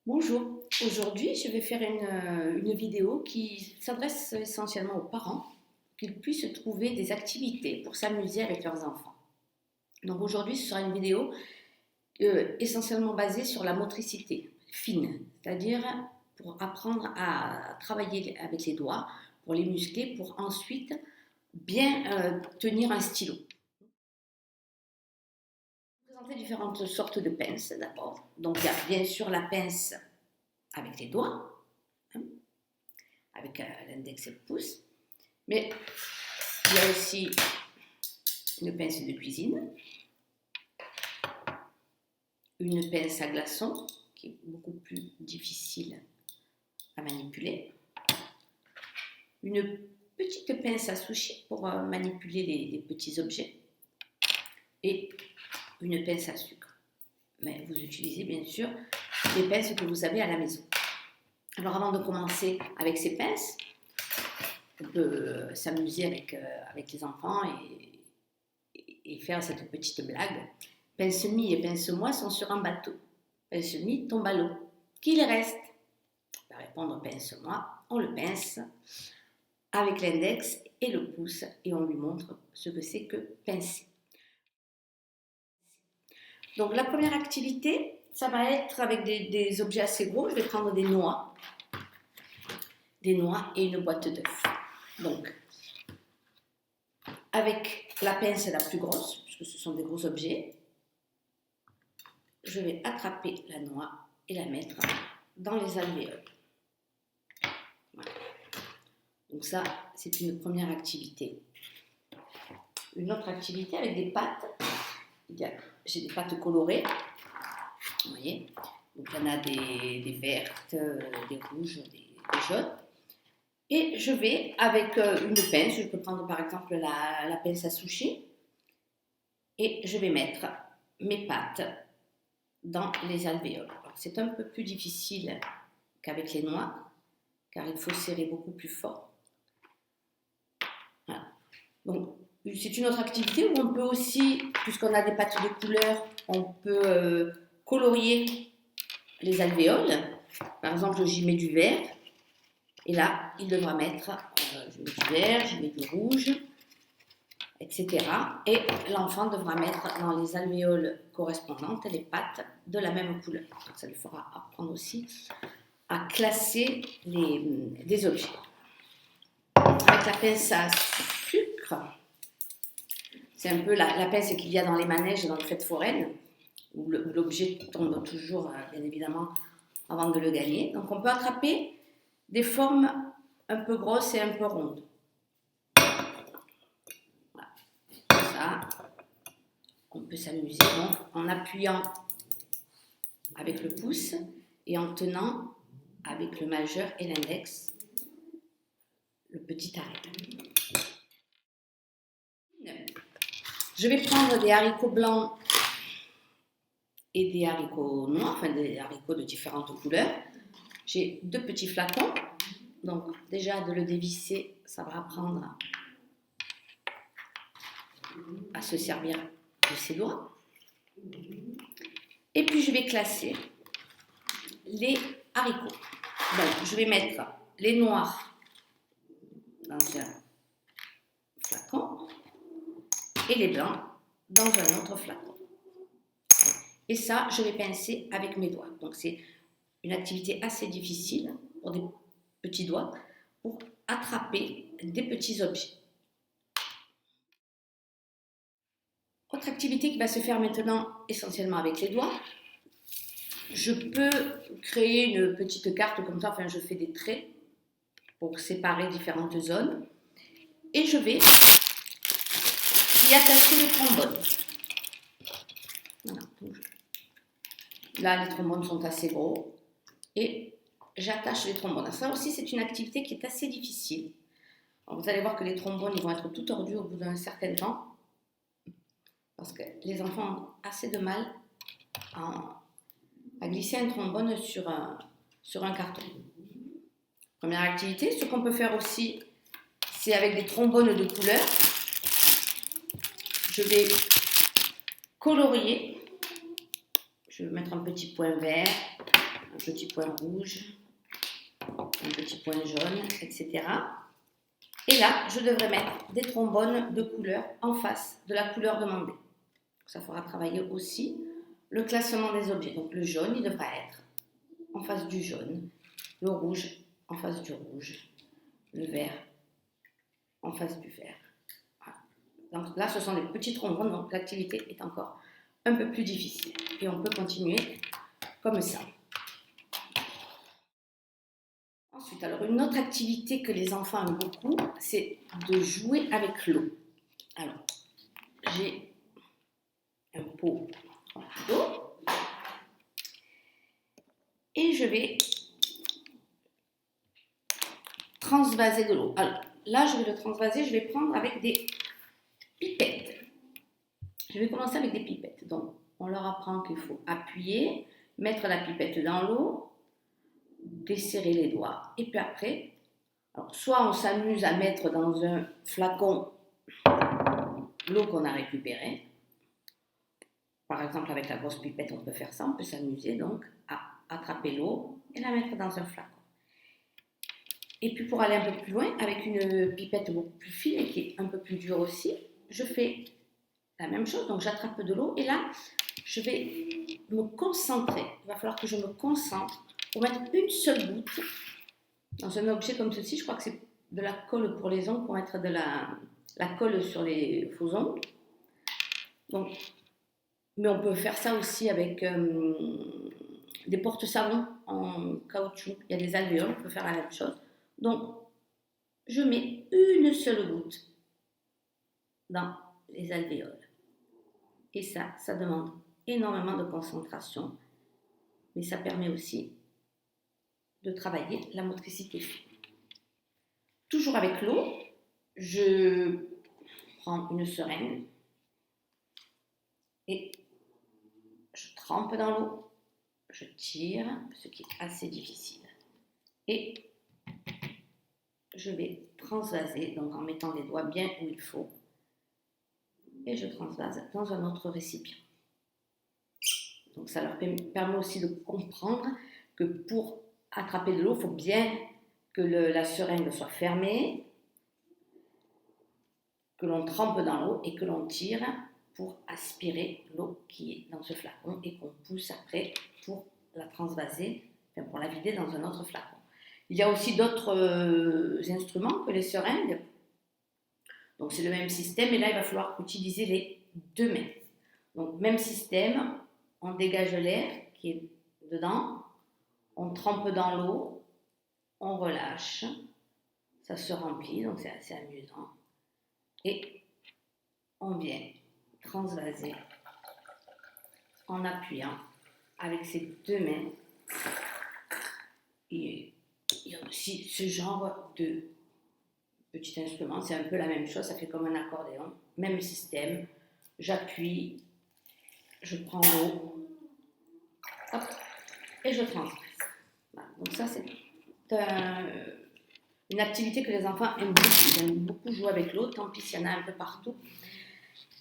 Bonjour, aujourd'hui je vais faire une vidéo qui s'adresse essentiellement aux parents, qu'ils puissent trouver des activités pour s'amuser avec leurs enfants. Donc aujourd'hui ce sera une vidéo essentiellement basée sur la motricité fine, c'est-à-dire pour apprendre à travailler avec les doigts, pour les muscler, pour ensuite bien tenir un stylo. Je vais vous présenter différentes sortes de pinces d'abord. Donc il y a bien sûr la pince avec les doigts, hein, avec l'index et le pouce. Mais il y a aussi une pince de cuisine, une pince à glaçons, qui est beaucoup plus difficile à manipuler, une petite pince à sushi pour manipuler les petits objets, et une pince à sucre. Mais vous utilisez bien sûr les pinces que vous avez à la maison. Alors avant de commencer avec ces pinces, on peut s'amuser avec les enfants et faire cette petite blague. Pince-mi et pince-moi sont sur un bateau. Pince-mi tombe à l'eau. Qu'il reste? Il va répondre pince-moi. On le pince avec l'index et le pouce et on lui montre ce que c'est que pincer. Donc la première activité, ça va être avec des objets assez gros. Je vais prendre des noix et une boîte d'œufs. Donc, avec la pince la plus grosse, puisque ce sont des gros objets, je vais attraper la noix et la mettre dans les alvéoles. Voilà. Donc ça, c'est une première activité. Une autre activité avec des pâtes. J'ai des pâtes colorées. Vous voyez. Donc il y en a des vertes, des rouges, des jaunes. Et je vais, avec une pince, je peux prendre par exemple la pince à sushi, et je vais mettre mes pâtes dans les alvéoles. C'est un peu plus difficile qu'avec les noix, car il faut serrer beaucoup plus fort. Voilà. Donc, c'est une autre activité où on peut aussi, puisqu'on a des pâtes de couleur, on peut colorier les alvéoles. Par exemple, j'y mets du vert, et là, il devra mettre, je mets du vert, je mets du rouge, etc. Et l'enfant devra mettre dans les alvéoles correspondantes les pâtes de la même couleur. Donc ça lui fera apprendre aussi à classer des objets. Avec la pince à sucre, c'est un peu la pince qu'il y a dans les manèges dans les fêtes foraines, où l'objet tombe toujours, bien évidemment, avant de le gagner. Donc on peut attraper des formes un peu grosses et un peu rondes. Voilà. Ça, on peut s'amuser donc en appuyant avec le pouce et en tenant avec le majeur et l'index le petit arrêt. Je vais prendre des haricots blancs et des haricots noirs, enfin des haricots de différentes couleurs. J'ai deux petits flacons, donc déjà de le dévisser, ça va apprendre à se servir de ses doigts. Et puis je vais classer les haricots. Donc je vais mettre les noirs dans un flacon et les blancs dans un autre flacon. Et ça, je vais pincer avec mes doigts. Donc c'est une activité assez difficile pour des petits doigts pour attraper des petits objets. Autre activité qui va se faire maintenant essentiellement avec les doigts. Je peux créer une petite carte comme ça, enfin je fais des traits pour séparer différentes zones. Et je vais y attacher le trombone. Voilà. Là, les trombones sont assez gros. Et j'attache les trombones. Ça aussi, c'est une activité qui est assez difficile. Alors, vous allez voir que les trombones ils vont être tout tordus au bout d'un certain temps. Parce que les enfants ont assez de mal à glisser un trombone sur un carton. Première activité. Ce qu'on peut faire aussi, c'est avec des trombones de couleur. Je vais colorier. Je vais mettre un petit point vert, petit point rouge, un petit point jaune, etc. Et là, je devrais mettre des trombones de couleur en face de la couleur demandée. Ça fera travailler aussi le classement des objets. Donc le jaune, il devra être en face du jaune, le rouge en face du rouge, le vert en face du vert. Voilà. Donc là, ce sont des petits trombones, donc l'activité est encore un peu plus difficile. Et on peut continuer comme ça. Ensuite, alors une autre activité que les enfants aiment beaucoup, c'est de jouer avec l'eau. Alors, j'ai un pot d'eau et je vais transvaser de l'eau. Alors, là, je vais le transvaser, je vais prendre avec des pipettes. Je vais commencer avec des pipettes. Donc, on leur apprend qu'il faut appuyer, mettre la pipette dans l'eau, desserrer les doigts. Et puis après, alors, soit on s'amuse à mettre dans un flacon l'eau qu'on a récupérée. Par exemple, avec la grosse pipette, on peut faire ça. On peut s'amuser donc à attraper l'eau et la mettre dans un flacon. Et puis pour aller un peu plus loin, avec une pipette beaucoup plus fine et qui est un peu plus dure aussi, je fais la même chose. Donc j'attrape de l'eau et là, je vais me concentrer. Il va falloir que je me concentre pour mettre une seule goutte dans un objet comme ceci. Je crois que c'est de la colle pour les ongles, pour mettre de la colle sur les faux ongles. Donc, mais on peut faire ça aussi avec des porte-savons en caoutchouc. Il y a des alvéoles, on peut faire la même chose. Donc, je mets une seule goutte dans les alvéoles. Et ça demande énormément de concentration, mais ça permet aussi de travailler la motricité fine. Toujours avec l'eau, je prends une seringue et je trempe dans l'eau, je tire, ce qui est assez difficile. Et je vais transvaser, donc en mettant les doigts bien où il faut. Et je transvase dans un autre récipient. Donc ça leur permet aussi de comprendre que pour attraper de l'eau, il faut bien que la seringue soit fermée, que l'on trempe dans l'eau et que l'on tire pour aspirer l'eau qui est dans ce flacon et qu'on pousse après pour la transvaser, enfin pour la vider dans un autre flacon. Il y a aussi d'autres instruments que les seringues. Donc c'est le même système et là il va falloir utiliser les deux mains. Donc même système, on dégage l'air qui est dedans, on trempe dans l'eau, on relâche, ça se remplit, donc c'est assez amusant. Et on vient transvaser en appuyant avec ses deux mains. Et il y a aussi ce genre de petit instrument, c'est un peu la même chose, ça fait comme un accordéon, même système, j'appuie, je prends l'eau, hop, et je transvase. Voilà. Donc ça c'est une activité que les enfants aiment beaucoup, ils aiment beaucoup jouer avec l'eau, tant pis s'il y en a un peu partout,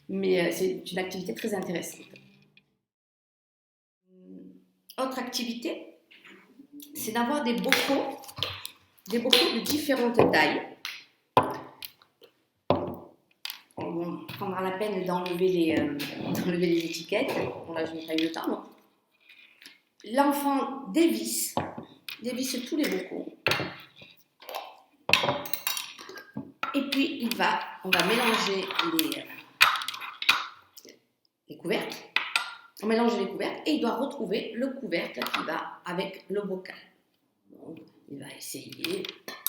mais c'est une activité très intéressante. Autre activité, c'est d'avoir des bocaux de différentes tailles. On prendra la peine d'enlever les étiquettes. Bon, là, je n'ai pas eu le temps. Donc, l'enfant dévisse tous les bocaux. Et puis, on va mélanger les couvercles. On mélange les couvercles et il doit retrouver le couvercle qui va avec le bocal. Donc, il va essayer.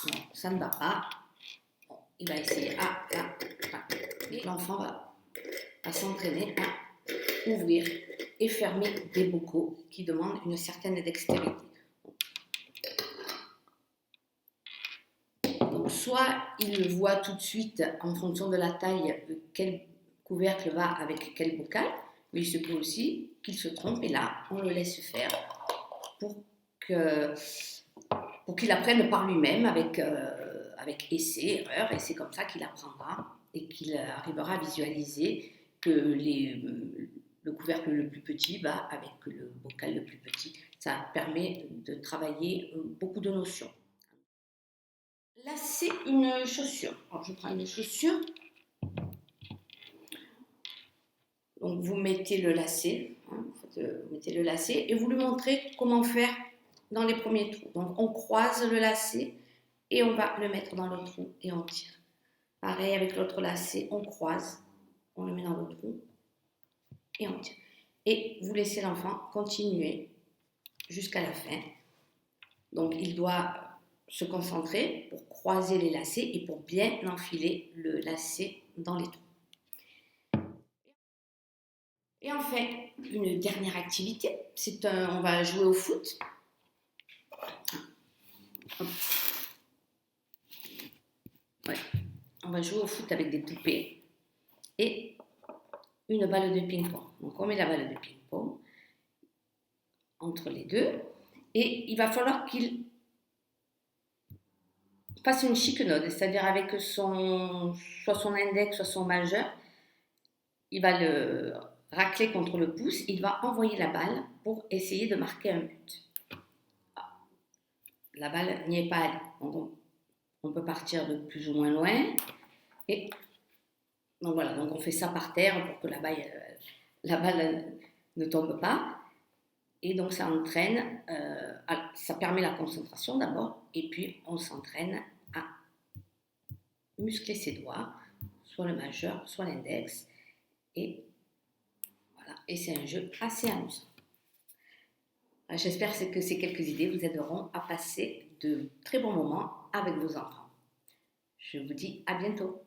Non, ça ne va pas. Bon, il va essayer. Ah, là. Et l'enfant va s'entraîner à ouvrir et fermer des bocaux qui demandent une certaine dextérité. Donc, soit il voit tout de suite, en fonction de la taille, quel couvercle va avec quel bocal, mais il se peut aussi qu'il se trompe et là, on le laisse faire pour qu'il apprenne par lui-même avec essai, erreur, et c'est comme ça qu'il apprendra et qu'il arrivera à visualiser que le couvercle le plus petit va avec le bocal le plus petit Ça permet de travailler beaucoup de notions. Là, c'est une chaussure. Alors, je prends une chaussure. Donc, vous mettez le lacet, hein, vous mettez le lacet et vous lui montrez comment faire dans les premiers trous. Donc, on croise le lacet et on va le mettre dans le trou et on tire. Pareil avec l'autre lacet, on croise, on le met dans le trou et on tire. Et vous laissez l'enfant continuer jusqu'à la fin. Donc, il doit se concentrer pour croiser les lacets et pour bien enfiler le lacet dans les trous. Et enfin, une dernière activité, on va jouer au foot. Ouais. On va jouer au foot avec des poupées et une balle de ping-pong. Donc on met la balle de ping-pong entre les deux et il va falloir qu'il fasse une chiquenaude, c'est-à-dire avec soit son index, soit son majeur, il va le racler contre le pouce, il va envoyer la balle pour essayer de marquer un but. La balle n'y est pas allée. Donc on peut partir de plus ou moins loin. Et donc voilà, donc on fait ça par terre pour que la balle ne tombe pas. Et donc ça entraîne, ça permet la concentration d'abord, et puis on s'entraîne à muscler ses doigts, soit le majeur, soit l'index. Et voilà, et c'est un jeu assez amusant. J'espère que ces quelques idées vous aideront à passer de très bons moments avec vos enfants. Je vous dis à bientôt.